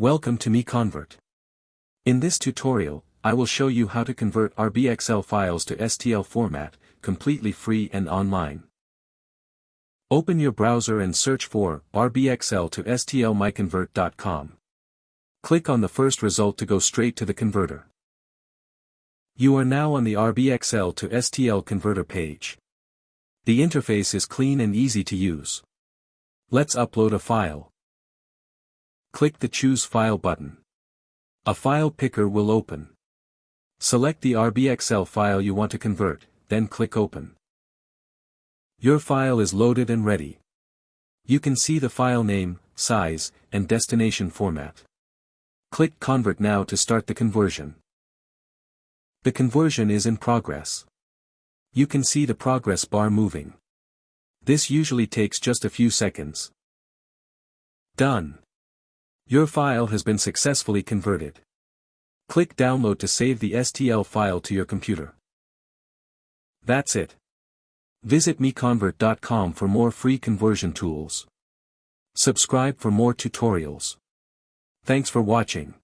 Welcome to MiConvert. In this tutorial, I will show you how to convert RBXL files to STL format, completely free and online. Open your browser and search for RBXL to STL MiConvert.com. Click on the first result to go straight to the converter. You are now on the RBXL to STL converter page. The interface is clean and easy to use. Let's upload a file. Click the Choose File button. A file picker will open. Select the RBXL file you want to convert, then click Open. Your file is loaded and ready. You can see the file name, size, and destination format. Click Convert now to start the conversion. The conversion is in progress. You can see the progress bar moving. This usually takes just a few seconds. Done. Your file has been successfully converted. Click Download to save the STL file to your computer. That's it. Visit MiConvert.com for more free conversion tools. Subscribe for more tutorials. Thanks for watching.